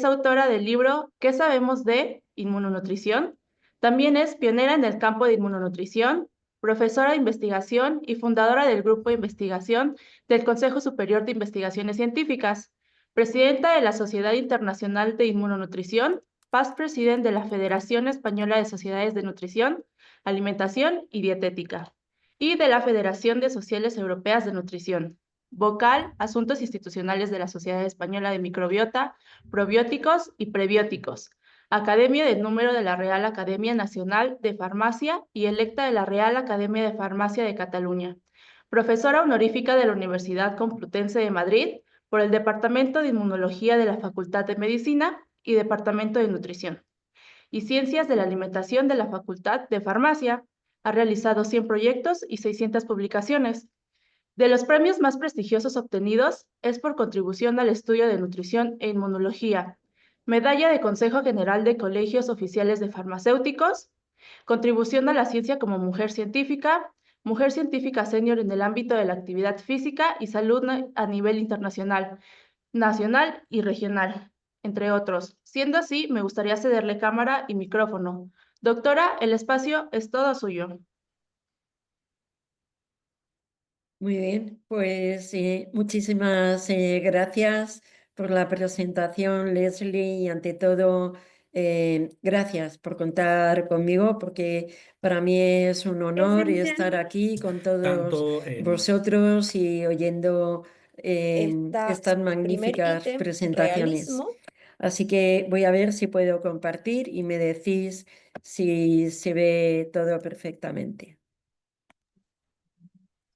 autora del libro ¿Qué sabemos de inmunonutrición? También es pionera en el campo de inmunonutrición, profesora de investigación y fundadora del grupo de investigación del Consejo Superior de Investigaciones Científicas, presidenta de la Sociedad Internacional de Inmunonutrición, past president de la Federación Española de Sociedades de Nutrición, Alimentación y Dietética, y de la Federación de Sociales Europeas de Nutrición. Vocal, Asuntos Institucionales de la Sociedad Española de Microbiota, Probióticos y Prebióticos, Academia del Número de la Real Academia Nacional de Farmacia y electa de la Real Academia de Farmacia de Cataluña. Profesora honorífica de la Universidad Complutense de Madrid por el Departamento de Inmunología de la Facultad de Medicina y Departamento de Nutrición y Ciencias de la Alimentación de la Facultad de Farmacia. Ha realizado 100 proyectos y 600 publicaciones. De los premios más prestigiosos obtenidos es por contribución al estudio de nutrición e inmunología, Medalla de Consejo General de Colegios Oficiales de Farmacéuticos, contribución a la ciencia como mujer científica senior en el ámbito de la actividad física y salud a nivel internacional, nacional y regional, entre otros. Siendo así, me gustaría cederle cámara y micrófono. Doctora, el espacio es todo suyo. Muy bien, pues muchísimas gracias por la presentación, Leslie, y ante todo, gracias por contar conmigo, porque para mí es un honor estar aquí con todos vosotros y oyendo estas magníficas presentaciones. Realismo. Así que voy a ver si puedo compartir y me decís si se ve todo perfectamente.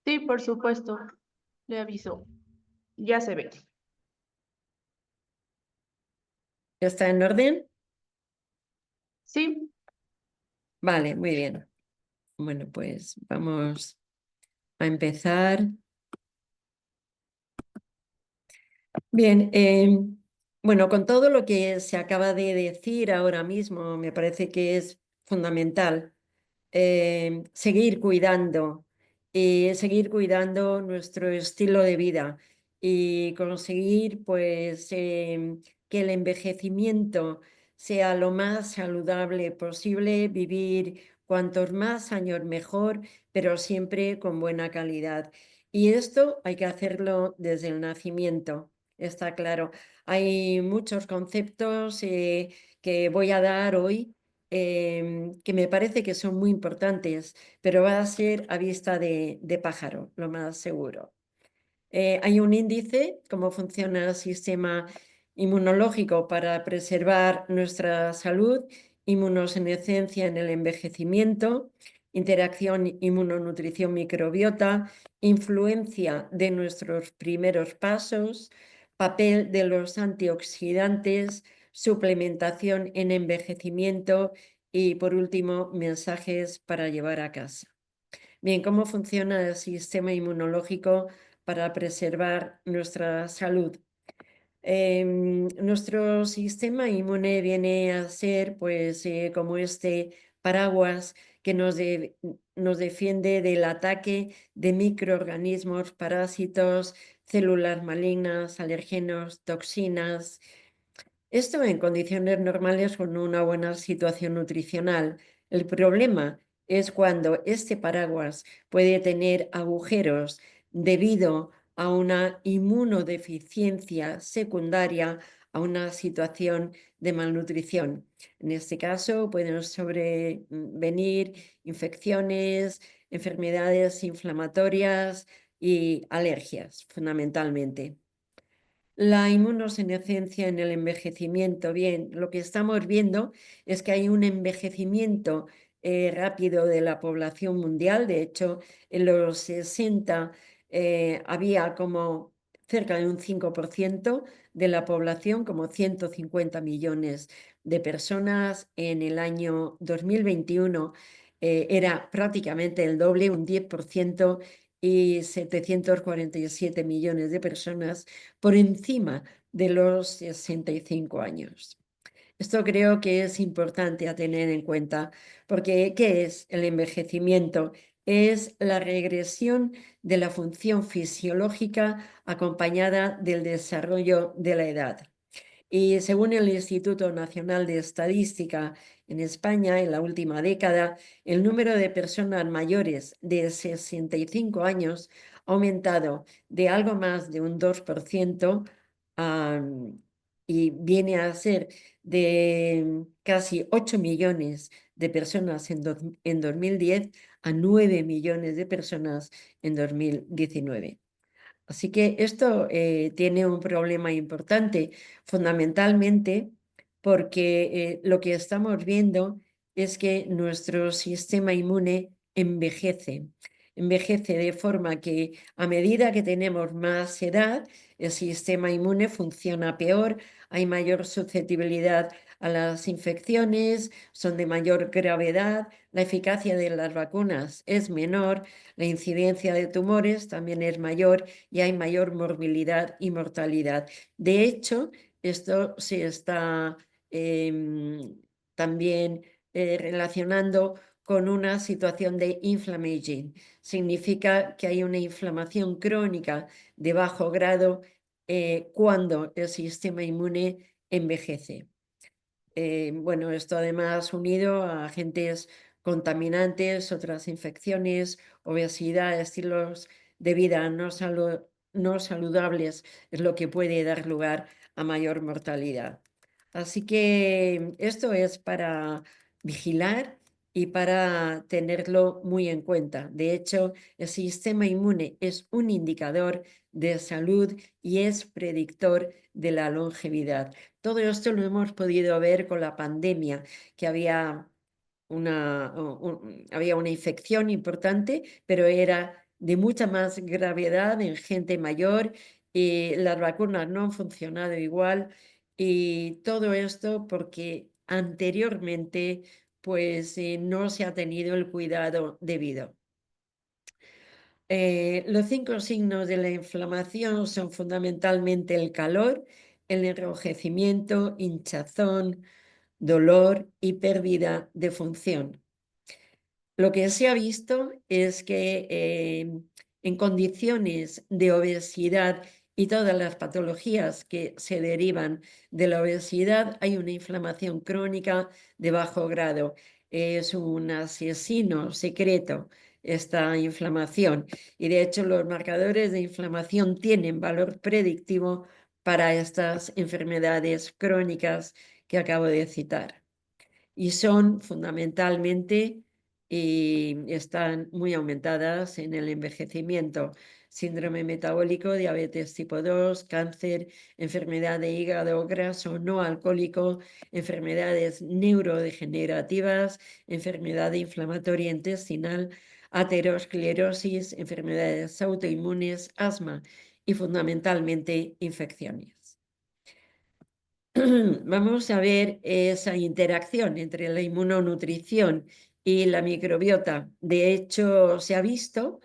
Sí, por supuesto. Le aviso. Ya se ve. ¿Está en orden? Sí. Vale, muy bien. Bueno, pues vamos a empezar. Bien, bueno, con todo lo que se acaba de decir ahora mismo, me parece que es fundamental seguir cuidando y seguir cuidando nuestro estilo de vida y conseguir pues que el envejecimiento sea lo más saludable posible, vivir cuantos más años mejor, pero siempre con buena calidad. Y esto hay que hacerlo desde el nacimiento, está claro. Hay muchos conceptos que voy a dar hoy que me parece que son muy importantes, pero va a ser a vista de pájaro, lo más seguro. Hay un índice, cómo funciona el sistema inmunológico para preservar nuestra salud, inmunosenescencia en el envejecimiento, interacción inmunonutrición-microbiota, influencia de nuestros primeros pasos, papel de los antioxidantes, suplementación en envejecimiento y, por último, mensajes para llevar a casa. Bien, ¿cómo funciona el sistema inmunológico para preservar nuestra salud? Nuestro sistema inmune viene a ser pues como este paraguas que nos defiende del ataque de microorganismos, parásitos, células malignas, alérgenos, toxinas. Esto en condiciones normales con una buena situación nutricional. El problema es cuando este paraguas puede tener agujeros debido a una inmunodeficiencia secundaria a una situación de malnutrición. En este caso pueden sobrevenir infecciones, enfermedades inflamatorias y alergias, fundamentalmente. La inmunosenescencia en el envejecimiento. Bien, lo que estamos viendo es que hay un envejecimiento rápido de la población mundial. De hecho, en los 60 había como cerca de un 5% de la población, como 150 millones de personas. En el año 2021 era prácticamente el doble, un 10%, y 747 millones de personas por encima de los 65 años. Esto creo que es importante a tener en cuenta, porque ¿qué es el envejecimiento? Es la regresión de la función fisiológica acompañada del desarrollo de la edad. Y según el Instituto Nacional de Estadística, en España, en la última década, el número de personas mayores de 65 años ha aumentado de algo más de un 2%, y viene a ser de casi 8 millones de personas en 2010 a 9 millones de personas en 2019. Así que esto tiene un problema importante, fundamentalmente porque lo que estamos viendo es que nuestro sistema inmune envejece. Envejece de forma que a medida que tenemos más edad, el sistema inmune funciona peor, hay mayor susceptibilidad a las infecciones, son de mayor gravedad, la eficacia de las vacunas es menor, la incidencia de tumores también es mayor y hay mayor morbilidad y mortalidad. De hecho, esto se está también relacionando con una situación de inflammaging. Significa que hay una inflamación crónica de bajo grado cuando el sistema inmune envejece. Bueno, esto además unido a agentes contaminantes, otras infecciones, obesidad, estilos de vida no saludables, es lo que puede dar lugar a mayor mortalidad. Así que esto es para vigilar y para tenerlo muy en cuenta. De hecho, el sistema inmune es un indicador de salud y es predictor de la longevidad. Todo esto lo hemos podido ver con la pandemia, que había había una infección importante, pero era de mucha más gravedad en gente mayor y las vacunas no han funcionado igual y todo esto porque anteriormente pues no se ha tenido el cuidado debido. Los 5 signos de la inflamación son fundamentalmente el calor, el enrojecimiento, hinchazón, dolor y pérdida de función. Lo que se ha visto es que en condiciones de obesidad y todas las patologías que se derivan de la obesidad, hay una inflamación crónica de bajo grado. Es un asesino secreto esta inflamación y de hecho los marcadores de inflamación tienen valor predictivo para estas enfermedades crónicas que acabo de citar. Y son fundamentalmente, y están muy aumentadas en el envejecimiento, síndrome metabólico, diabetes tipo 2, cáncer, enfermedad de hígado graso no alcohólico, enfermedades neurodegenerativas, enfermedad inflamatoria intestinal, aterosclerosis, enfermedades autoinmunes, asma y fundamentalmente infecciones. Vamos a ver esa interacción entre la inmunonutrición y la microbiota. De hecho, se ha visto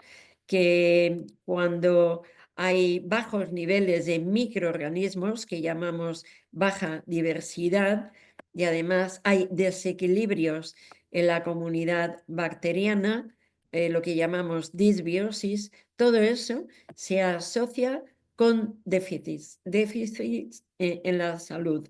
que cuando hay bajos niveles de microorganismos, que llamamos baja diversidad, y además hay desequilibrios en la comunidad bacteriana, lo que llamamos disbiosis, todo eso se asocia con déficits en la salud.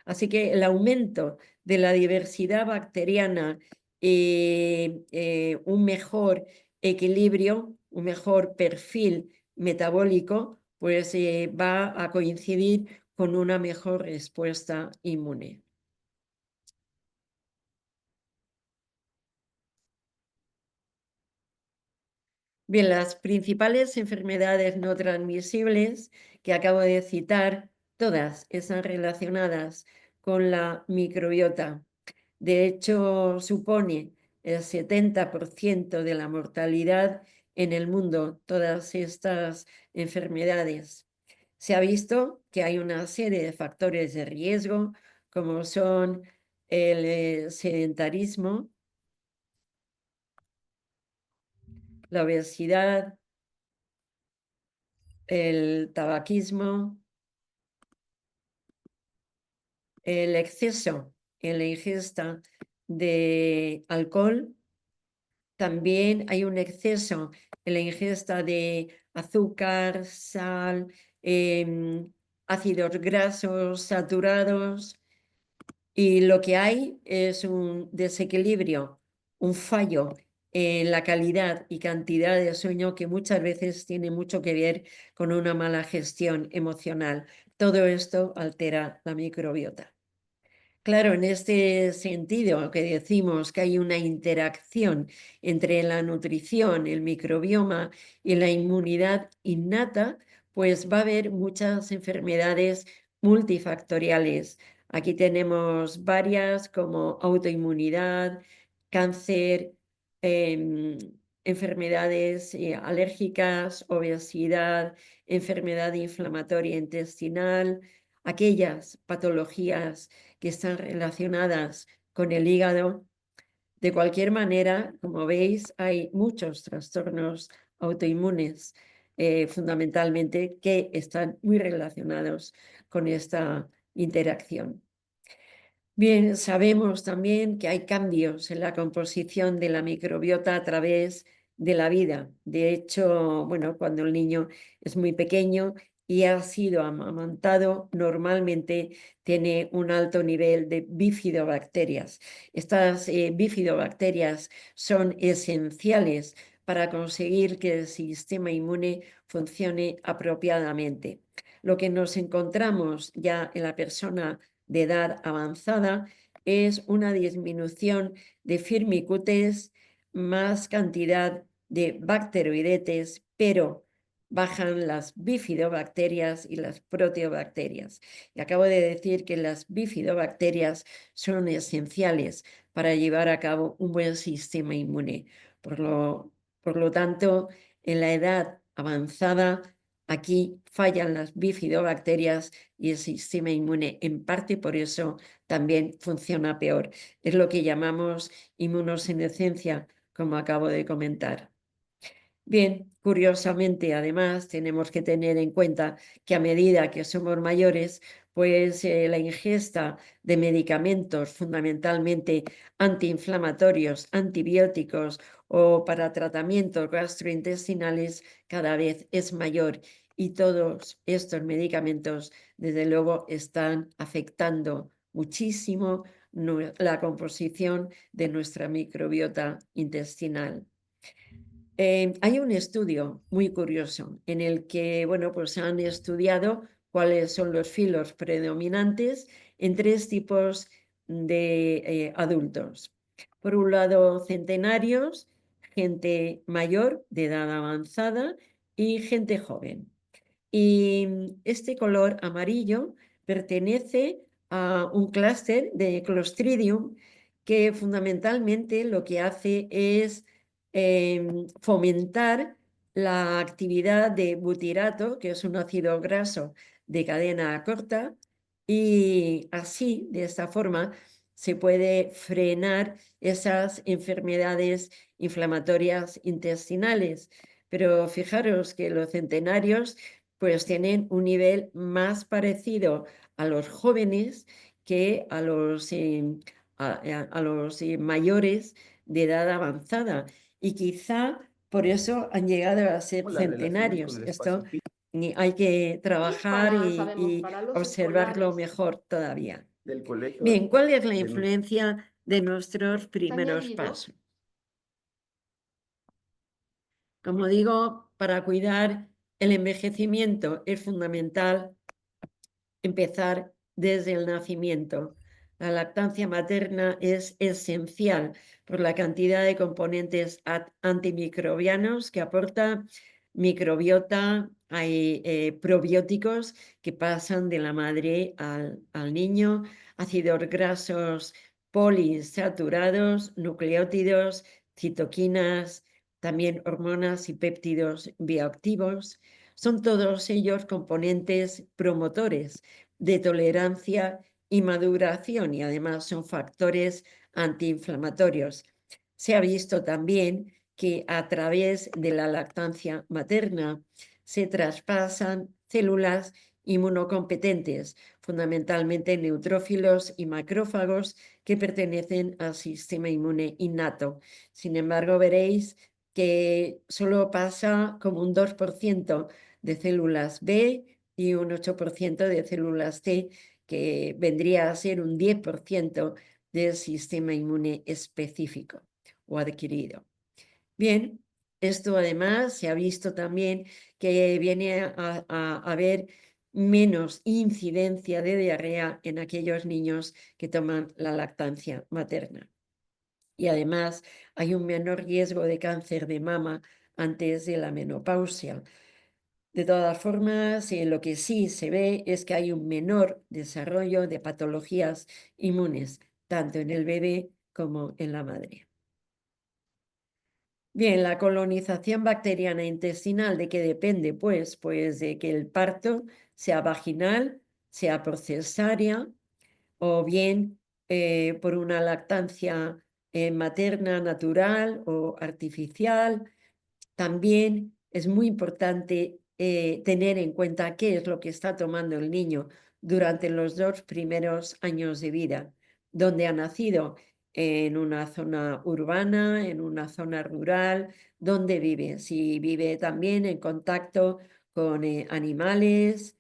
Así que el aumento de la diversidad bacteriana, un mejor equilibrio, un mejor perfil metabólico, pues va a coincidir con una mejor respuesta inmune. Bien, las principales enfermedades no transmisibles que acabo de citar, todas están relacionadas con la microbiota. De hecho, supone el 70% de la mortalidad en el mundo, todas estas enfermedades. Se ha visto que hay una serie de factores de riesgo, como son el sedentarismo, la obesidad, el tabaquismo, el exceso en la ingesta de alcohol. También hay un exceso en la ingesta de azúcar, sal, ácidos grasos saturados, y lo que hay es un desequilibrio, un fallo en la calidad y cantidad de sueño que muchas veces tiene mucho que ver con una mala gestión emocional. Todo esto altera la microbiota. Claro, en este sentido que decimos que hay una interacción entre la nutrición, el microbioma y la inmunidad innata, pues va a haber muchas enfermedades multifactoriales. Aquí tenemos varias como autoinmunidad, cáncer, em, enfermedades alérgicas, obesidad, enfermedad inflamatoria intestinal, aquellas patologías que están relacionadas con el hígado. De cualquier manera, como veis, hay muchos trastornos autoinmunes, fundamentalmente, que están muy relacionados con esta interacción. Bien, sabemos también que hay cambios en la composición de la microbiota a través de la vida. De hecho, bueno, cuando el niño es muy pequeño y ha sido amamantado, normalmente tiene un alto nivel de bifidobacterias. Estas bifidobacterias son esenciales para conseguir que el sistema inmune funcione apropiadamente. Lo que nos encontramos ya en la persona de edad avanzada es una disminución de firmicutes, más cantidad de bacteroidetes, pero bajan las bifidobacterias y las proteobacterias. Y acabo de decir que las bifidobacterias son esenciales para llevar a cabo un buen sistema inmune. Por lo tanto, en la edad avanzada, aquí fallan las bifidobacterias y el sistema inmune, en parte por eso, también funciona peor. Es lo que llamamos inmunosenescencia, como acabo de comentar. Bien, curiosamente, además, tenemos que tener en cuenta que a medida que somos mayores, pues la ingesta de medicamentos, fundamentalmente antiinflamatorios, antibióticos o para tratamientos gastrointestinales, cada vez es mayor. Y todos estos medicamentos, desde luego, están afectando muchísimo la composición de nuestra microbiota intestinal. Hay un estudio muy curioso en el que, bueno, pues han estudiado cuáles son los filos predominantes en tres tipos de adultos. Por un lado, centenarios, gente mayor de edad avanzada y gente joven. Y este color amarillo pertenece a un clúster de Clostridium que fundamentalmente lo que hace es fomentar la actividad de butirato, que es un ácido graso de cadena corta, y así, de esta forma, se puede frenar esas enfermedades inflamatorias intestinales. Pero fijaros que los centenarios pues tienen un nivel más parecido a los jóvenes que a los mayores de edad avanzada. Y quizá por eso han llegado a ser Las relaciones con centenarios. el Esto espacio físico hay que trabajar sabemos, y para los observarlo escolares, mejor todavía. del colegio Bien, ¿cuál es la de influencia de nuestros primeros añadido, pasos? Como digo, para cuidar el envejecimiento es fundamental empezar desde el nacimiento. La lactancia materna es esencial por la cantidad de componentes antimicrobianos que aporta microbiota. Hay probióticos que pasan de la madre al niño, ácidos grasos poliinsaturados, nucleótidos, citoquinas, también hormonas y péptidos bioactivos. Son todos ellos componentes promotores de tolerancia y maduración y además son factores antiinflamatorios. Se ha visto también que a través de la lactancia materna se traspasan células inmunocompetentes, fundamentalmente neutrófilos y macrófagos que pertenecen al sistema inmune innato. Sin embargo, veréis que solo pasa como un 2% de células B, y un 8% de células T, que vendría a ser un 10% del sistema inmune específico o adquirido. Bien, esto además se ha visto también que viene a haber menos incidencia de diarrea en aquellos niños que toman la lactancia materna. Y además hay un menor riesgo de cáncer de mama antes de la menopausia. De todas formas, lo que sí se ve es que hay un menor desarrollo de patologías inmunes, tanto en el bebé como en la madre. Bien, la colonización bacteriana intestinal, ¿de qué depende? Pues de que el parto sea vaginal, sea por cesárea o bien por una lactancia materna natural o artificial. También es muy importante tener en cuenta qué es lo que está tomando el niño durante los 2 primeros años de vida, donde ha nacido, en una zona urbana, en una zona rural, donde vive, si vive también en contacto con animales,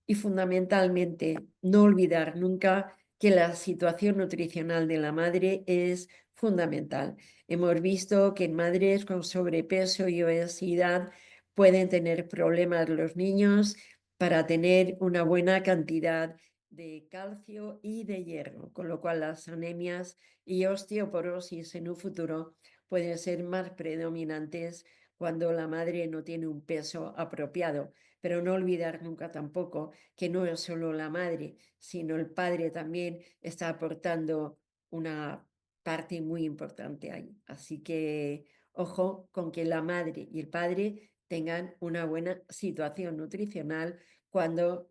y fundamentalmente no olvidar nunca que la situación nutricional de la madre es fundamental. Hemos visto que en madres con sobrepeso y obesidad pueden tener problemas los niños para tener una buena cantidad de calcio y de hierro, con lo cual las anemias y osteoporosis en un futuro pueden ser más predominantes cuando la madre no tiene un peso apropiado. Pero no olvidar nunca tampoco que no es solo la madre, sino el padre también está aportando una parte muy importante ahí. Así que ojo con que la madre y el padre tengan una buena situación nutricional cuando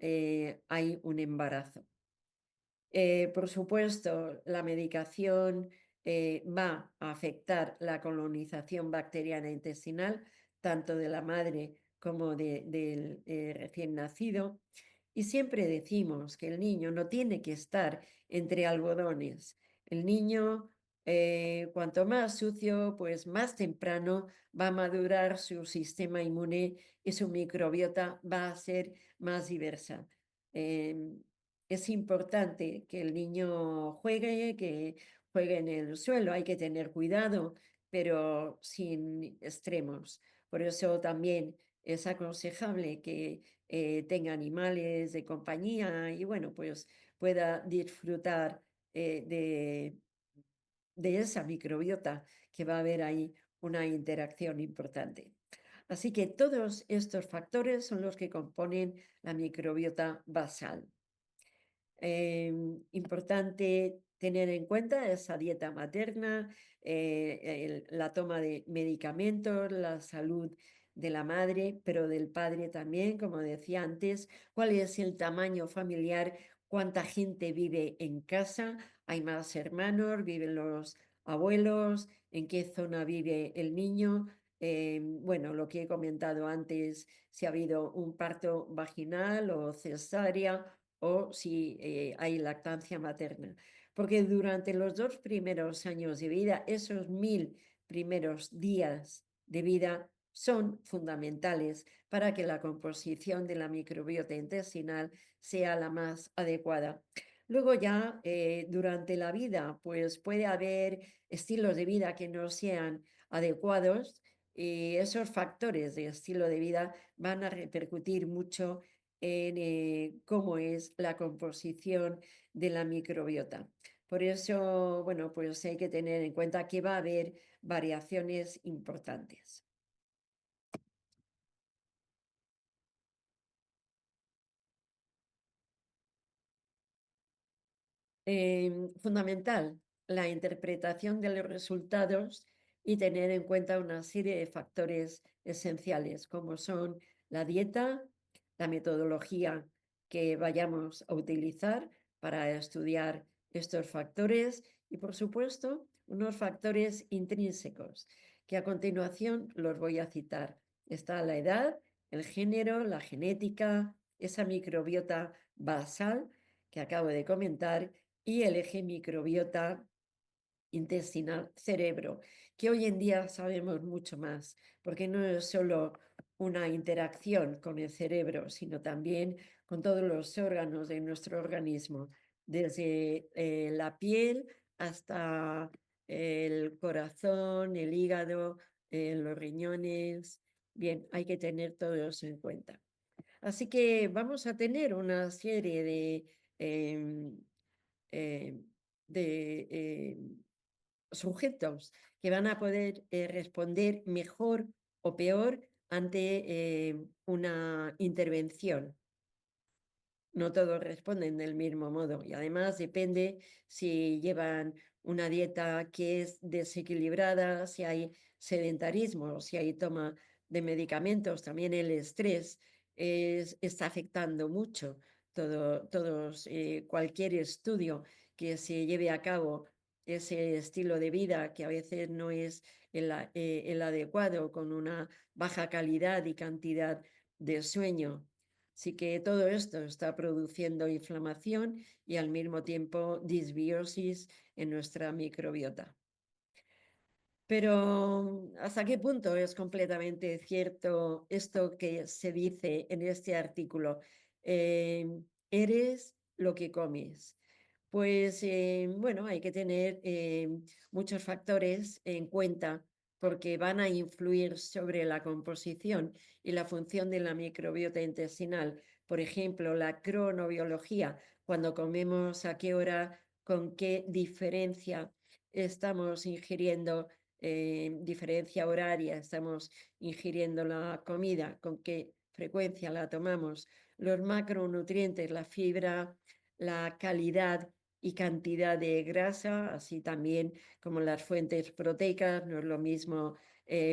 hay un embarazo. Por supuesto, la medicación va a afectar la colonización bacteriana intestinal, tanto de la madre como del recién nacido. Y siempre decimos que el niño no tiene que estar entre algodones. El niño, cuanto más sucio, pues más temprano va a madurar su sistema inmune y su microbiota va a ser más diversa. Em, es importante que el niño que juegue en el suelo, hay que tener cuidado, pero sin extremos. Por eso también es aconsejable que tenga animales de compañía y bueno, pues pueda disfrutar de esa microbiota, que va a haber ahí una interacción importante. Así que todos estos factores son los que componen la microbiota basal. Importante tener en cuenta esa dieta materna, la toma de medicamentos, la salud de la madre, pero del padre también, como decía antes, cuál es el tamaño familiar, cuánta gente vive en casa, hay más hermanos, viven los abuelos, en qué zona vive el niño. Bueno, lo que he comentado antes, si ha habido un parto vaginal o cesárea o si hay lactancia materna. Porque durante los 2 primeros años de vida, esos 1000 primeros días de vida son fundamentales para que la composición de la microbiota intestinal sea la más adecuada. Luego ya durante la vida, pues puede haber estilos de vida que no sean adecuados y esos factores de estilo de vida van a repercutir mucho en cómo es la composición de la microbiota. Por eso, bueno, pues hay que tener en cuenta que va a haber variaciones importantes. Fundamental la interpretación de los resultados y tener en cuenta una serie de factores esenciales, como son la dieta, la metodología que vayamos a utilizar para estudiar estos factores y, por supuesto, unos factores intrínsecos, que a continuación los voy a citar. Está la edad, el género, la genética, esa microbiota basal que acabo de comentar y el eje microbiota intestinal cerebro, que hoy en día sabemos mucho más, porque no es solo una interacción con el cerebro, sino también con todos los órganos de nuestro organismo, desde la piel hasta el corazón, el hígado, los riñones. Bien, hay que tener todo eso en cuenta. Así que vamos a tener una serie em, eh, de sujetos que van a poder responder mejor o peor ante una intervención. No todos responden del mismo modo y además depende si llevan una dieta que es desequilibrada, si hay sedentarismo, si hay toma de medicamentos, también el estrés está afectando mucho. Cualquier estudio que se lleve a cabo, ese estilo de vida que a veces no es el adecuado, con una baja calidad y cantidad de sueño. Así que todo esto está produciendo inflamación y al mismo tiempo disbiosis en nuestra microbiota. Pero ¿hasta qué punto es completamente cierto esto que se dice en este artículo? Eres lo que comes. Pues bueno, hay que tener muchos factores en cuenta porque van a influir sobre la composición y la función de la microbiota intestinal. Por ejemplo, la cronobiología, cuando comemos, a qué hora, con qué diferencia estamos ingiriendo, diferencia horaria, estamos ingiriendo la comida, con qué frecuencia la tomamos, los macronutrientes, la fibra, la calidad y cantidad de grasa, así también como las fuentes proteicas, no es lo mismo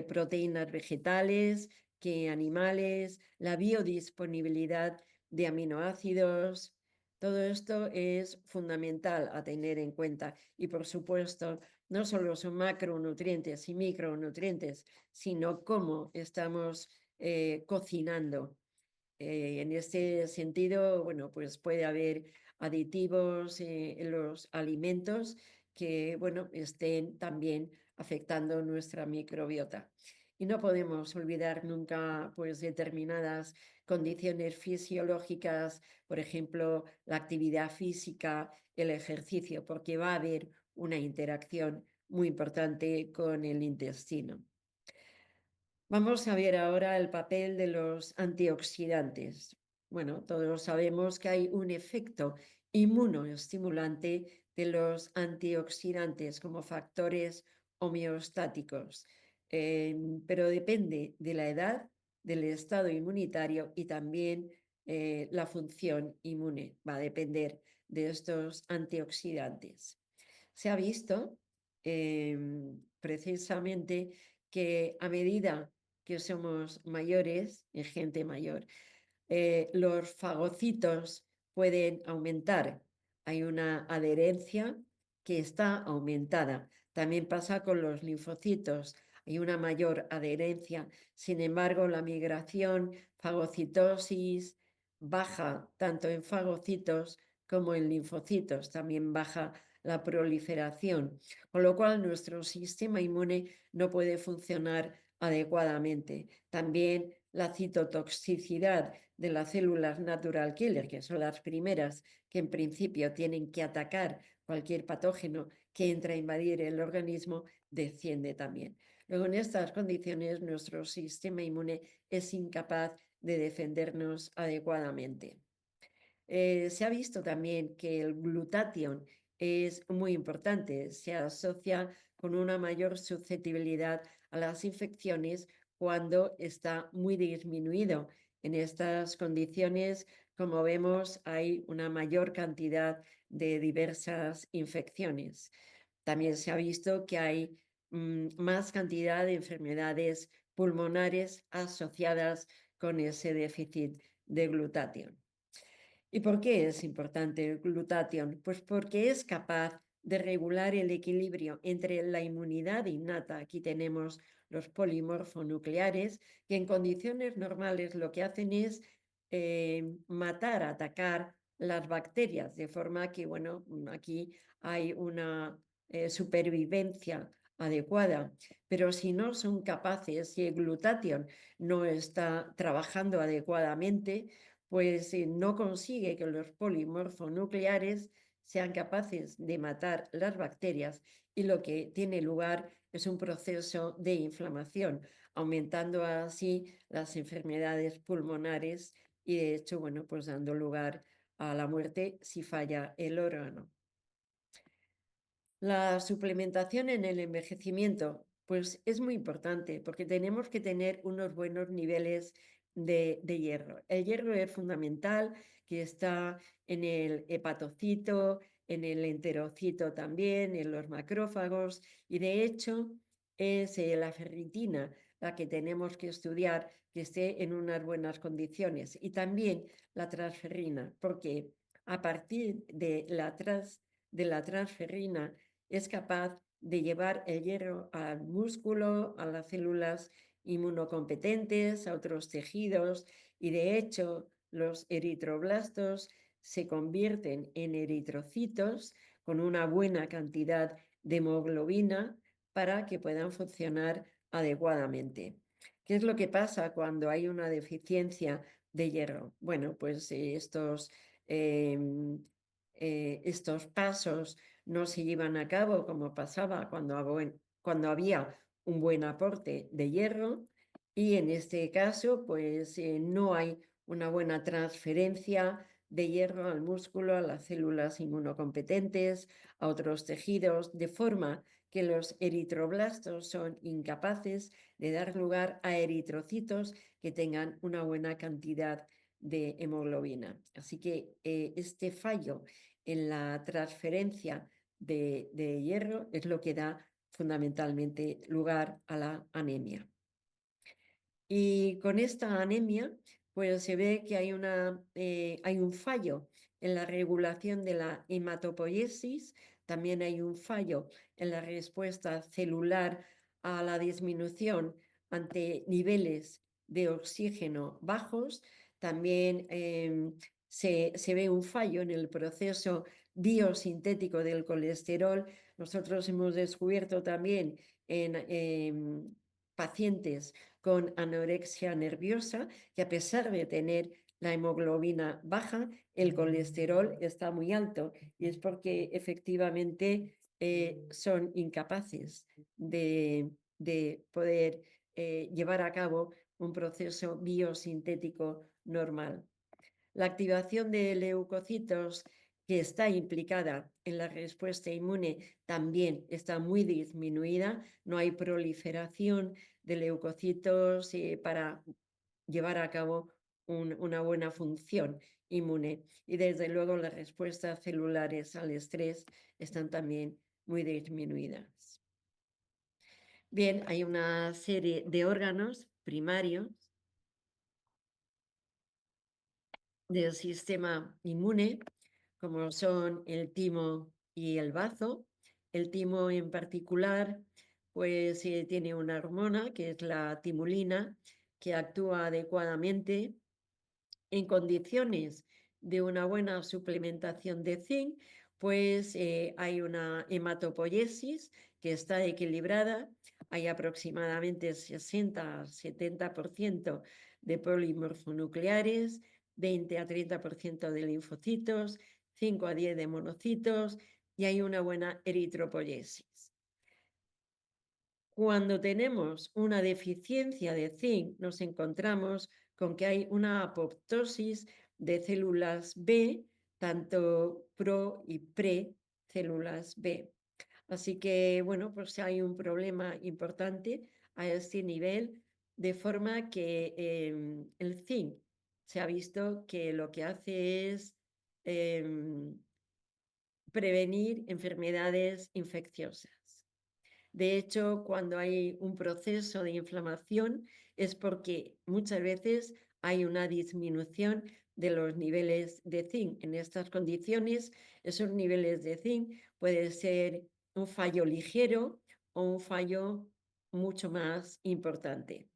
proteínas vegetales que animales, la biodisponibilidad de aminoácidos. Todo esto es fundamental a tener en cuenta y, por supuesto, no solo son macronutrientes y micronutrientes, sino cómo estamos cocinando. En este sentido, bueno, pues puede haber aditivos en los alimentos que, bueno, estén también afectando nuestra microbiota. Y no podemos olvidar nunca, pues, determinadas condiciones fisiológicas, por ejemplo, la actividad física, el ejercicio, porque va a haber una interacción muy importante con el intestino. Vamos a ver ahora el papel de los antioxidantes. Bueno, todos sabemos que hay un efecto inmunoestimulante de los antioxidantes como factores homeostáticos, pero depende de la edad, del estado inmunitario y también la función inmune. Va a depender de estos antioxidantes. Se ha visto precisamente que a medida que somos mayores, en gente mayor, los fagocitos pueden aumentar. Hay una adherencia que está aumentada. También pasa con los linfocitos. Hay una mayor adherencia. Sin embargo, la migración, fagocitosis, baja tanto en fagocitos como en linfocitos. También baja la proliferación. Con lo cual, nuestro sistema inmune no puede funcionar adecuadamente. También la citotoxicidad de las células natural killer, que son las primeras que en principio tienen que atacar cualquier patógeno que entra a invadir el organismo, desciende también. Luego, en estas condiciones, nuestro sistema inmune es incapaz de defendernos adecuadamente. Se ha visto también que el glutatión es muy importante, se asocia con una mayor susceptibilidad a las infecciones cuando está muy disminuido. En estas condiciones, como vemos, hay una mayor cantidad de diversas infecciones. También se ha visto que hay más cantidad de enfermedades pulmonares asociadas con ese déficit de glutatión. ¿Y por qué es importante el glutatión? Pues porque es capaz de regular el equilibrio entre la inmunidad innata. Aquí tenemos los polimorfonucleares, que en condiciones normales lo que hacen es matar, atacar las bacterias, de forma que, bueno, aquí hay una supervivencia adecuada. Pero si no son capaces, si el glutatión no está trabajando adecuadamente, pues no consigue que los polimorfonucleares sean capaces de matar las bacterias y lo que tiene lugar es un proceso de inflamación, aumentando así las enfermedades pulmonares y de hecho, bueno, pues dando lugar a la muerte si falla el órgano. La suplementación en el envejecimiento, pues es muy importante porque tenemos que tener unos buenos niveles de hierro. El hierro es fundamental, que está en el hepatocito, en el enterocito también, en los macrófagos, y de hecho es la ferritina la que tenemos que estudiar que esté en unas buenas condiciones. Y también la transferrina, porque a partir de la transferrina es capaz de llevar el hierro al músculo, a las células inmunocompetentes, a otros tejidos, y de hecho los eritroblastos se convierten en eritrocitos con una buena cantidad de hemoglobina para que puedan funcionar adecuadamente. ¿Qué es lo que pasa cuando hay una deficiencia de hierro? Bueno, pues estos pasos no se llevan a cabo como pasaba cuando había un buen aporte de hierro, y en este caso pues no hay una buena transferencia de hierro al músculo, a las células inmunocompetentes, a otros tejidos, de forma que los eritroblastos son incapaces de dar lugar a eritrocitos que tengan una buena cantidad de hemoglobina. Así que este fallo en la transferencia de hierro es lo que da fundamentalmente lugar a la anemia. Y con esta anemia, pues se ve que hay un fallo en la regulación de la hematopoiesis, también hay un fallo en la respuesta celular a la disminución ante niveles de oxígeno bajos, también se ve un fallo en el proceso biosintético del colesterol. Nosotros hemos descubierto también en pacientes con anorexia nerviosa, que a pesar de tener la hemoglobina baja, el colesterol está muy alto, y es porque efectivamente son incapaces de poder llevar a cabo un proceso biosintético normal. La activación de leucocitos, que está implicada en la respuesta inmune, también está muy disminuida. No hay proliferación de leucocitos para llevar a cabo una buena función inmune. Y desde luego las respuestas celulares al estrés están también muy disminuidas. Bien, hay una serie de órganos primarios del sistema inmune, como son el timo y el bazo. El timo en particular, pues tiene una hormona que es la timulina, que actúa adecuadamente en condiciones de una buena suplementación de zinc, pues hay una hematopoiesis que está equilibrada, hay aproximadamente 60-70% de polimorfonucleares, 20-30% de linfocitos, 5-10 de monocitos, y hay una buena eritropoiesis. Cuando tenemos una deficiencia de zinc, nos encontramos con que hay una apoptosis de células B, tanto pro y pre células B. Así que, bueno, pues hay un problema importante a este nivel, de forma que el zinc se ha visto que lo que hace es prevenir enfermedades infecciosas. De hecho, cuando hay un proceso de inflamación es porque muchas veces hay una disminución de los niveles de zinc. En estas condiciones, esos niveles de zinc pueden ser un fallo ligero o un fallo mucho más importante,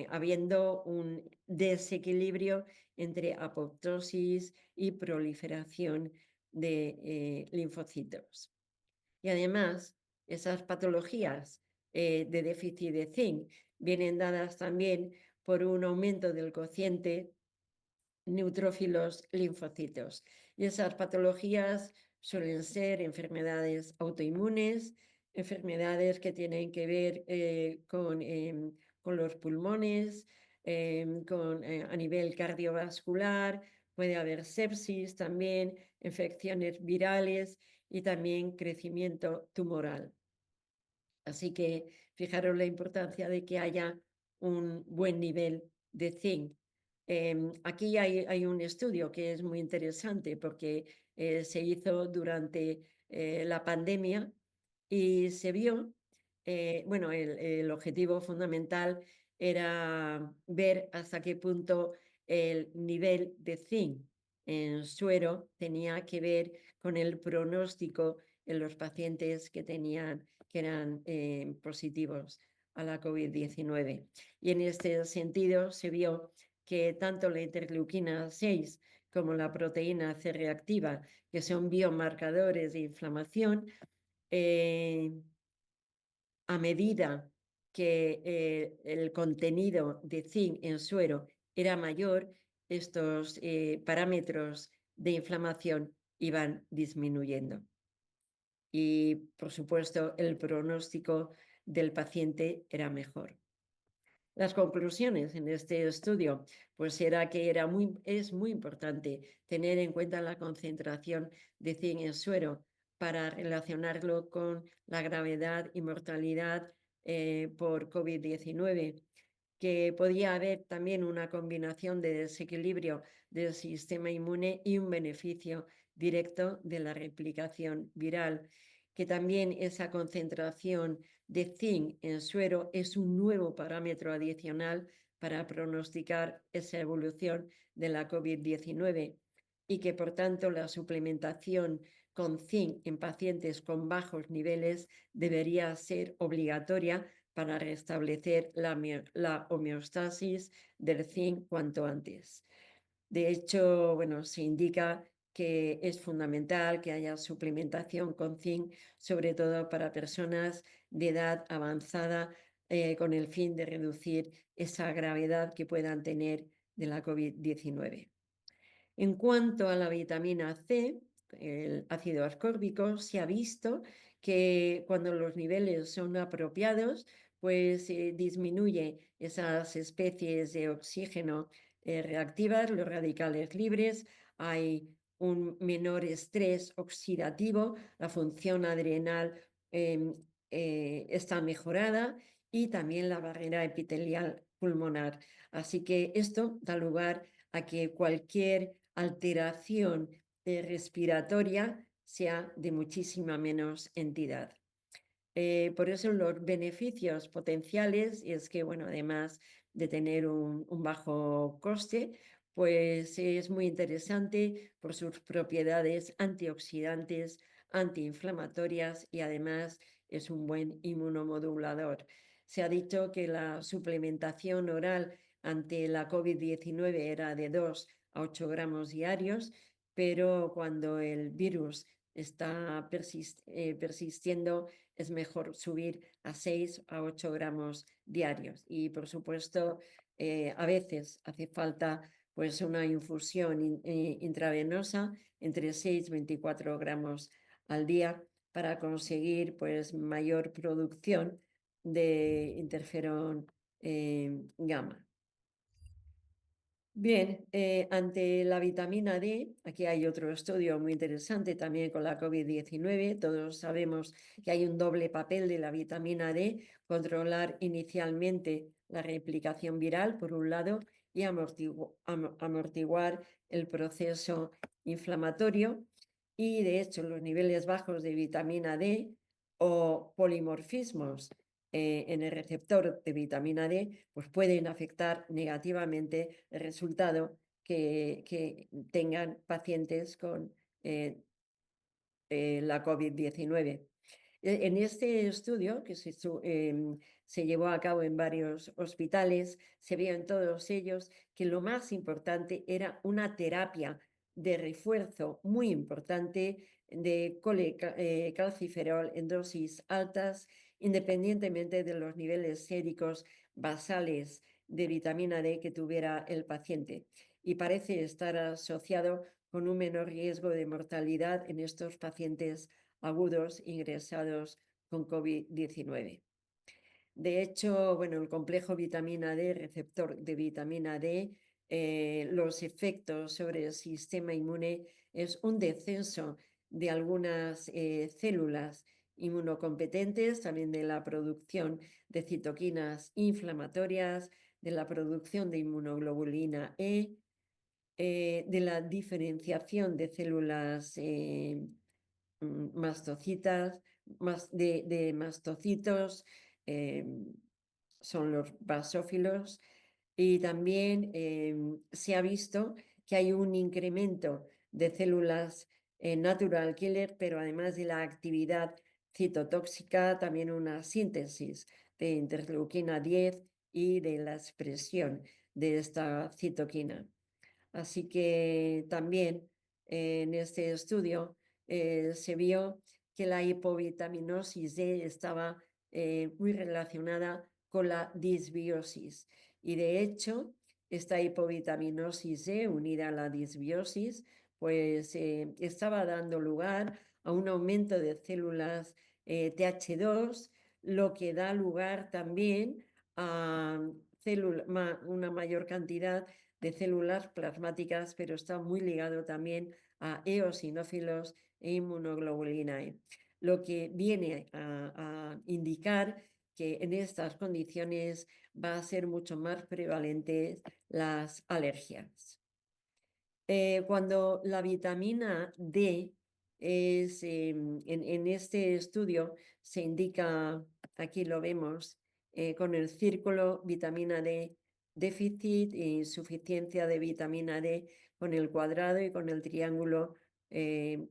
habiendo un desequilibrio entre apoptosis y proliferación de linfocitos. Y además, Esas patologías de déficit de zinc vienen dadas también por un aumento del cociente neutrófilos linfocitos. Y esas patologías suelen ser enfermedades autoinmunes, enfermedades que tienen que ver con los pulmones, a nivel cardiovascular, puede haber sepsis también, infecciones virales y también crecimiento tumoral. Así que fijaros la importancia de que haya un buen nivel de zinc. Aquí hay un estudio que es muy interesante porque se hizo durante la pandemia y se vio, bueno, el objetivo fundamental era ver hasta qué punto el nivel de zinc en suero tenía que ver con el pronóstico en los pacientes que eran positivos a la COVID-19. Y en este sentido se vio que tanto la interleuquina 6 como la proteína C reactiva, que son biomarcadores de inflamación, a medida que el contenido de zinc en suero era mayor, estos parámetros de inflamación iban disminuyendo. Y, por supuesto, el pronóstico del paciente era mejor. Las conclusiones en este estudio, pues era que es muy importante tener en cuenta la concentración de zinc en suero para relacionarlo con la gravedad y mortalidad por COVID-19, que podía haber también una combinación de desequilibrio del sistema inmune y un beneficio directo de la replicación viral, que también esa concentración de zinc en suero es un nuevo parámetro adicional para pronosticar esa evolución de la COVID-19 y que, por tanto, la suplementación con zinc en pacientes con bajos niveles debería ser obligatoria para restablecer la homeostasis del zinc cuanto antes. De hecho, bueno, se indica que es fundamental que haya suplementación con zinc, sobre todo para personas de edad avanzada, con el fin de reducir esa gravedad que puedan tener de la COVID-19. En cuanto a la vitamina C, el ácido ascórbico, se ha visto que cuando los niveles son apropiados, pues disminuye esas especies de oxígeno reactivas, los radicales libres, hay un menor estrés oxidativo, la función adrenal está mejorada y también la barrera epitelial pulmonar. Así que esto da lugar a que cualquier alteración respiratoria sea de muchísima menos entidad. Por eso los beneficios potenciales es que, bueno, además de tener un bajo coste, pues es muy interesante por sus propiedades antioxidantes, antiinflamatorias y además es un buen inmunomodulador. Se ha dicho que la suplementación oral ante la COVID-19 era de 2 a 8 gramos diarios, pero cuando el virus está persistiendo, es mejor subir a 6 a 8 gramos diarios. Y, por supuesto, a veces hace falta pues una infusión intravenosa entre 6 y 24 gramos al día para conseguir pues mayor producción de interferón gamma. Bien, ante la vitamina D, aquí hay otro estudio muy interesante también con la COVID-19. Todos sabemos que hay un doble papel de la vitamina D, controlar inicialmente la replicación viral, por un lado, y amortiguar el proceso inflamatorio. Y de hecho, los niveles bajos de vitamina D o polimorfismos en el receptor de vitamina D, pues pueden afectar negativamente el resultado que tengan pacientes con la COVID-19. En este estudio, que se llevó a cabo en varios hospitales, se vio en todos ellos que lo más importante era una terapia de refuerzo muy importante de colecalciferol en dosis altas, independientemente de los niveles séricos basales de vitamina D que tuviera el paciente, y parece estar asociado con un menor riesgo de mortalidad en estos pacientes agudos ingresados con COVID-19. De hecho, bueno, el complejo vitamina D, receptor de vitamina D, los efectos sobre el sistema inmune es un descenso de algunas células inmunocompetentes, también de la producción de citoquinas inflamatorias, de la producción de inmunoglobulina E, de la diferenciación de células mastocitas, de mastocitos, son los basófilos, y también se ha visto que hay un incremento de células natural killer, pero además de la actividad citotóxica, también una síntesis de interleuquina 10 y de la expresión de esta citoquina. Así que también en este estudio se vio que la hipovitaminosis D estaba muy relacionada con la disbiosis. Y de hecho, esta hipovitaminosis D unida a la disbiosis, pues estaba dando lugar a un aumento de células TH2, lo que da lugar también a una mayor cantidad de células plasmáticas, pero está muy ligado también a eosinófilos e inmunoglobulina E, lo que viene a indicar que en estas condiciones va a ser mucho más prevalentes las alergias. Cuando la vitamina D es, en este estudio se indica, aquí lo vemos, con el círculo vitamina D déficit y insuficiencia de vitamina D, con el cuadrado, y con el triángulo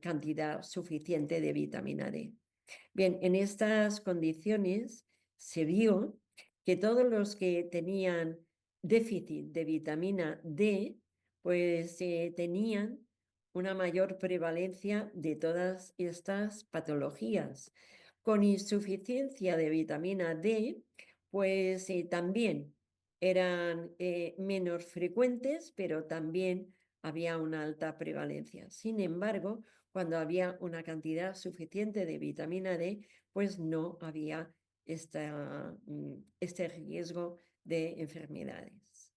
cantidad suficiente de vitamina D. Bien, en estas condiciones se vio que todos los que tenían déficit de vitamina D, pues tenían una mayor prevalencia de todas estas patologías. Con insuficiencia de vitamina D, pues también eran menos frecuentes, pero también había una alta prevalencia. Sin embargo, cuando había una cantidad suficiente de vitamina D, pues no había este riesgo de enfermedades.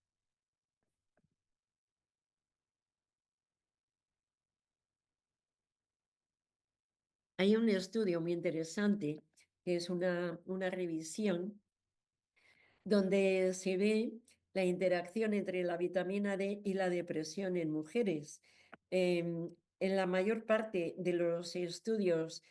Hay un estudio muy interesante, que es una revisión donde se ve la interacción entre la vitamina D y la depresión en mujeres. En la mayor parte de los estudios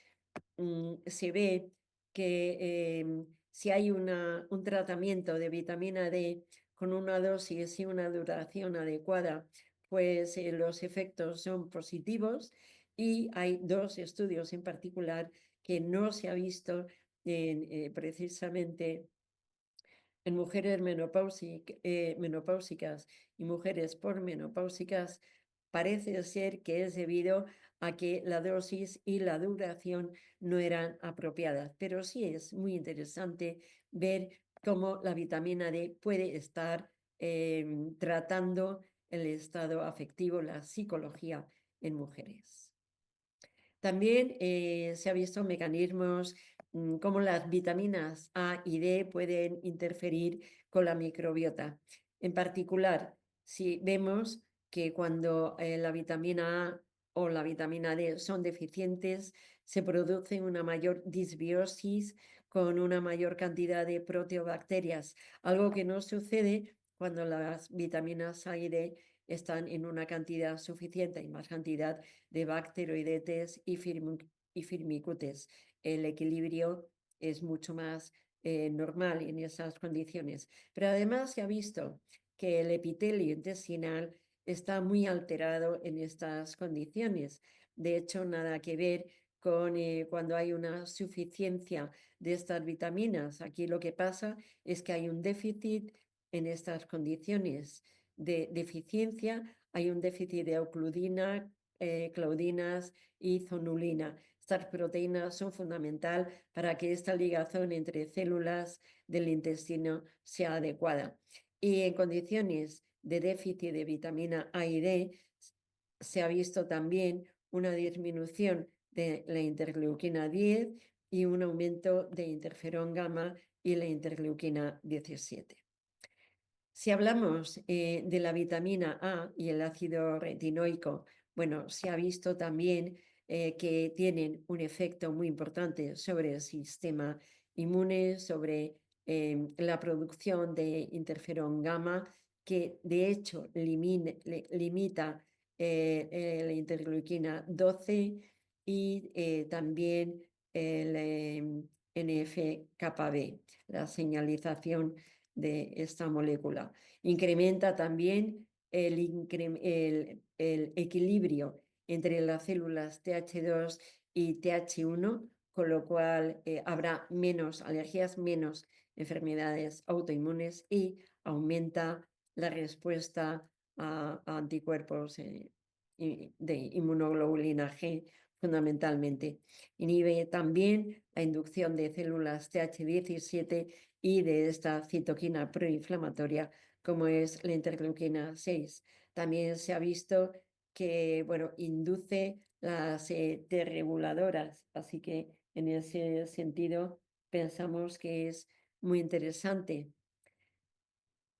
se ve que si hay un tratamiento de vitamina D con una dosis y una duración adecuada, pues los efectos son positivos, y hay dos estudios en particular que no se ha visto precisamente en mujeres menopáusicas y mujeres posmenopáusicas. Parece ser que es debido a que la dosis y la duración no eran apropiadas, pero sí es muy interesante ver cómo la vitamina D puede estar tratando el estado afectivo, la psicología en mujeres. También se ha visto mecanismos cómo las vitaminas A y D pueden interferir con la microbiota. En particular, si vemos que cuando la vitamina A o la vitamina D son deficientes, se produce una mayor disbiosis con una mayor cantidad de proteobacterias, algo que no sucede cuando las vitaminas A y D están en una cantidad suficiente y más cantidad de bacteroidetes y firmicutes. El equilibrio es mucho más normal en esas condiciones. Pero además se ha visto que el epitelio intestinal está muy alterado en estas condiciones. De hecho, nada que ver con cuando hay una suficiencia de estas vitaminas. Aquí lo que pasa es que hay un déficit en estas condiciones de deficiencia, hay un déficit de ocludina, claudinas y zonulina. Estas proteínas son fundamental para que esta ligazón entre células del intestino sea adecuada. Y en condiciones de déficit de vitamina A y D, se ha visto también una disminución de la interleuquina 10 y un aumento de interferón gamma y la interleuquina 17. Si hablamos de la vitamina A y el ácido retinoico, bueno, se ha visto también que tienen un efecto muy importante sobre el sistema inmune, sobre la producción de interferón gamma, que de hecho limita la interleuquina 12 y también el NF-κB, la señalización de esta molécula. Incrementa también el equilibrio entre las células TH2 y TH1, con lo cual habrá menos alergias, menos enfermedades autoinmunes y aumenta la respuesta a anticuerpos de inmunoglobulina G fundamentalmente. Inhibe también la inducción de células TH17 y de esta citoquina proinflamatoria como es la interleuquina 6. También se ha visto que, bueno, induce las T reguladoras, así que en ese sentido pensamos que es muy interesante.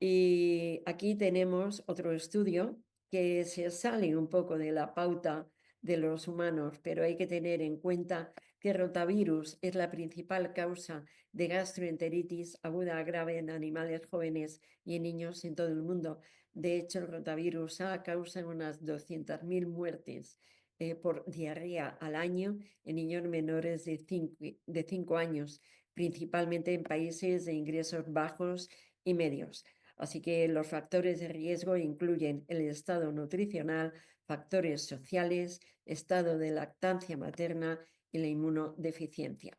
Y aquí tenemos otro estudio que se sale un poco de la pauta de los humanos, pero hay que tener en cuenta que rotavirus es la principal causa de gastroenteritis aguda grave en animales jóvenes y en niños en todo el mundo. De hecho, el rotavirus A causa unas 200.000 muertes por diarrea al año en niños menores de 5 años, principalmente en países de ingresos bajos y medios. Así que los factores de riesgo incluyen el estado nutricional, factores sociales, estado de lactancia materna y la inmunodeficiencia.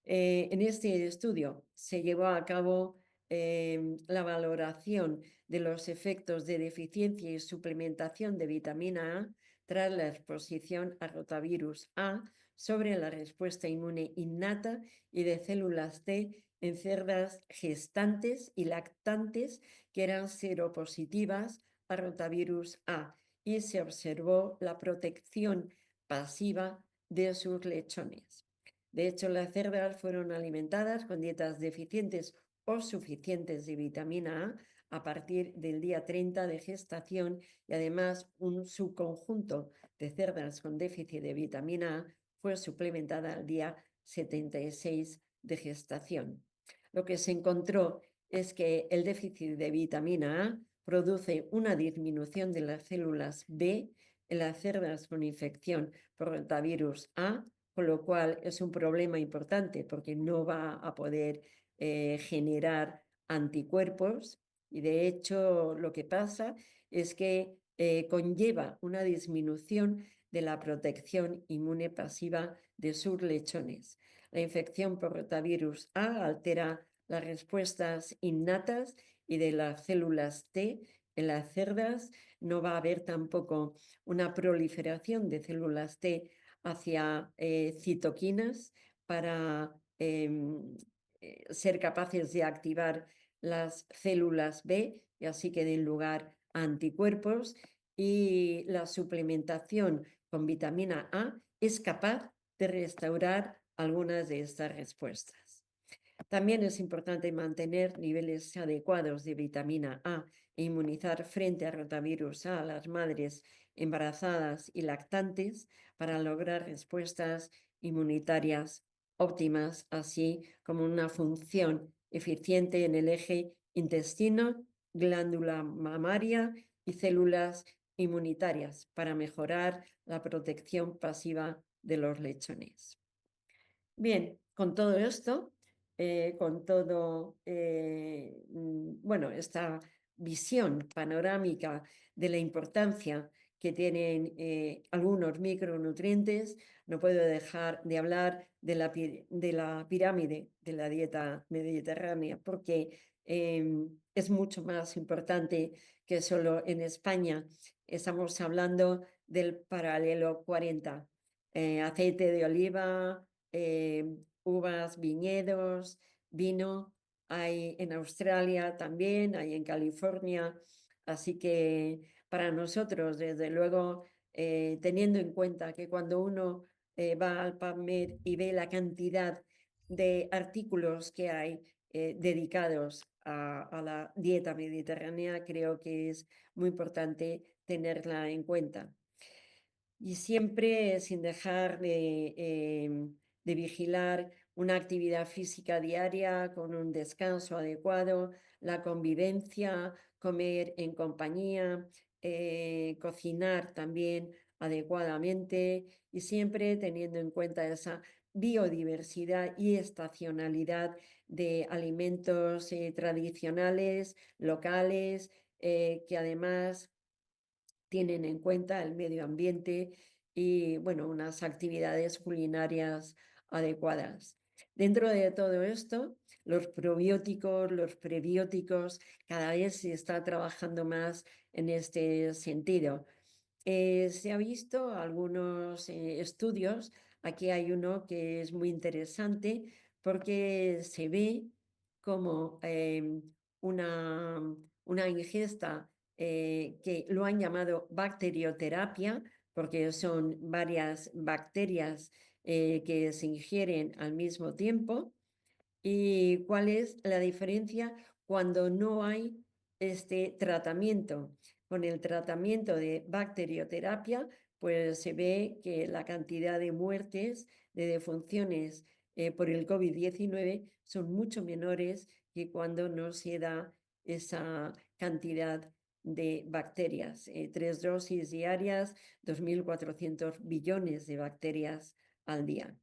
En este estudio se llevó a cabo la valoración de los efectos de deficiencia y suplementación de vitamina A tras la exposición a rotavirus A sobre la respuesta inmune innata y de células T en cerdas gestantes y lactantes que eran seropositivas a rotavirus A y se observó la protección pasiva de sus lechones. De hecho, las cerdas fueron alimentadas con dietas deficientes o suficientes de vitamina A partir del día 30 de gestación y además un subconjunto de cerdas con déficit de vitamina A fue suplementada al día 76 de gestación. Lo que se encontró es que el déficit de vitamina A produce una disminución de las células B en las cerdas con infección por rotavirus A, con lo cual es un problema importante porque no va a poder generar anticuerpos y de hecho lo que pasa es que conlleva una disminución de la protección inmune pasiva de sus lechones. La infección por rotavirus A altera las respuestas innatas y de las células T en las cerdas. No va a haber tampoco una proliferación de células T hacia citoquinas para ser capaces de activar las células B y así que den lugar a anticuerpos, y la suplementación con vitamina A es capaz de restaurar algunas de estas respuestas. También es importante mantener niveles adecuados de vitamina A e inmunizar frente a rotavirus A las madres embarazadas y lactantes para lograr respuestas inmunitarias óptimas, así como una función eficiente en el eje intestino, glándula mamaria y células inmunitarias para mejorar la protección pasiva de los lechones. Bien, con todo esto, con todo, bueno, esta visión panorámica de la importancia que tienen algunos micronutrientes, no puedo dejar de hablar de la pirámide de la dieta mediterránea, porque es mucho más importante que solo en España. Estamos hablando del paralelo 40. Aceite de oliva, uvas, viñedos, vino, hay en Australia también, hay en California. Así que para nosotros, desde luego, teniendo en cuenta que cuando uno va al PubMed y ve la cantidad de artículos que hay dedicados a la dieta mediterránea, creo que es muy importante tenerla en cuenta. Y siempre sin dejar de vigilar una actividad física diaria con un descanso adecuado, la convivencia, comer en compañía, cocinar también adecuadamente y siempre teniendo en cuenta esa biodiversidad y estacionalidad de alimentos tradicionales, locales, que además tienen en cuenta el medio ambiente y, bueno, unas actividades culinarias adecuadas. Dentro de todo esto, los probióticos, los prebióticos, cada vez se está trabajando más en este sentido. Se ha visto algunos estudios, aquí hay uno que es muy interesante porque se ve como una ingesta que lo han llamado bacterioterapia, porque son varias bacterias que se ingieren al mismo tiempo. ¿Y cuál es la diferencia cuando no hay este tratamiento? Con el tratamiento de bacterioterapia, pues se ve que la cantidad de muertes, de defunciones por el COVID-19 son mucho menores que cuando no se da esa cantidad de bacterias. 3 dosis diarias, 2.400 billones de bacterias al día.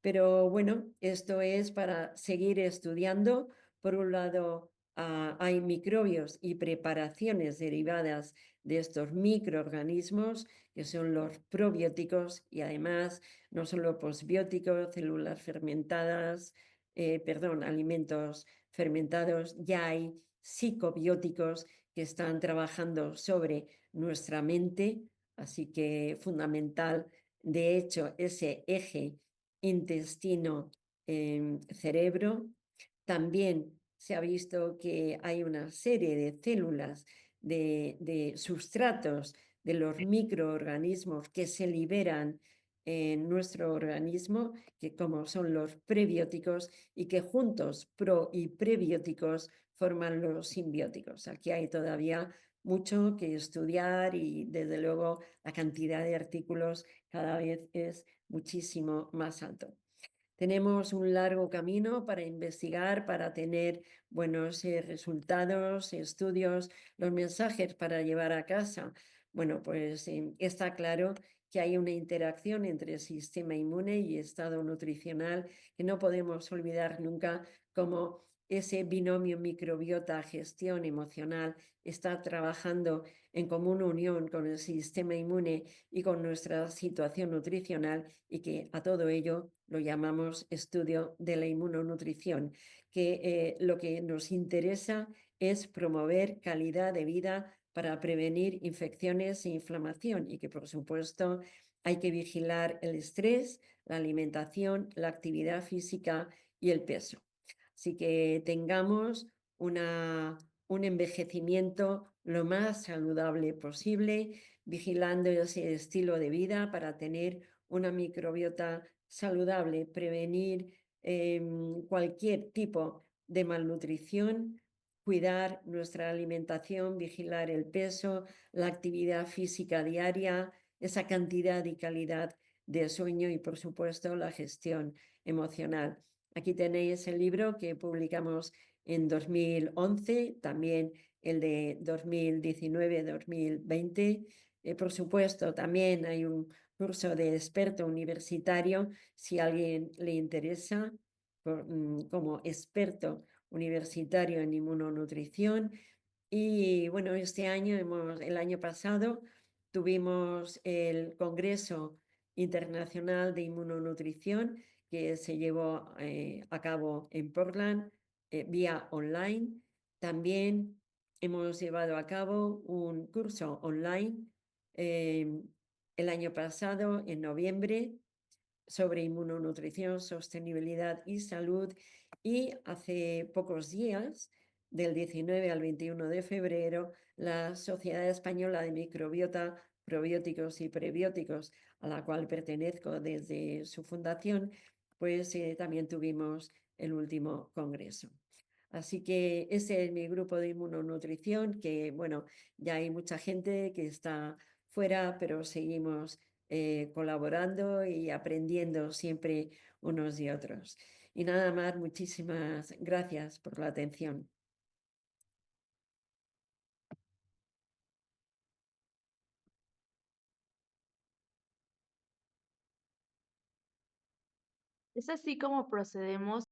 Pero bueno, esto es para seguir estudiando. Por un lado, hay microbios y preparaciones derivadas de estos microorganismos, que son los probióticos, y además no solo posbióticos, células fermentadas, alimentos fermentados, ya hay psicobióticos que están trabajando sobre nuestra mente, así que fundamental, de hecho, ese eje intestino, cerebro. También se ha visto que hay una serie de células, de sustratos de los microorganismos que se liberan en nuestro organismo, que como son los prebióticos y que juntos, pro y prebióticos, forman los simbióticos. Aquí hay todavía mucho que estudiar y desde luego la cantidad de artículos cada vez es muchísimo más alto. Tenemos un largo camino para investigar, para tener buenos resultados, estudios, los mensajes para llevar a casa. Bueno, pues está claro que hay una interacción entre el sistema inmune y estado nutricional que no podemos olvidar nunca, como ese binomio microbiota-gestión emocional está trabajando en común unión con el sistema inmune y con nuestra situación nutricional, y que a todo ello lo llamamos estudio de la inmunonutrición, que lo que nos interesa es promover calidad de vida para prevenir infecciones e inflamación, y que por supuesto hay que vigilar el estrés, la alimentación, la actividad física y el peso. Así que tengamos un envejecimiento lo más saludable posible, vigilando ese estilo de vida para tener una microbiota saludable, prevenir cualquier tipo de malnutrición, cuidar nuestra alimentación, vigilar el peso, la actividad física diaria, esa cantidad y calidad de sueño y, por supuesto, la gestión emocional. Aquí tenéis el libro que publicamos en 2011, también el de 2019-2020. Por supuesto, también hay un curso de experto universitario, si a alguien le interesa, como experto universitario en inmunonutrición. Y bueno, este año, el año pasado, tuvimos el Congreso Internacional de Inmunonutrición que se llevó a cabo en Portland vía online. También hemos llevado a cabo un curso online el año pasado, en noviembre, sobre inmunonutrición, sostenibilidad y salud. Y hace pocos días, del 19 al 21 de febrero, la Sociedad Española de Microbiota, Probióticos y Prebióticos, a la cual pertenezco desde su fundación, pues también tuvimos el último congreso. Así que ese es mi grupo de inmunonutrición, que bueno, ya hay mucha gente que está fuera, pero seguimos colaborando y aprendiendo siempre unos y otros. Y nada más, muchísimas gracias por la atención. Es así como procedemos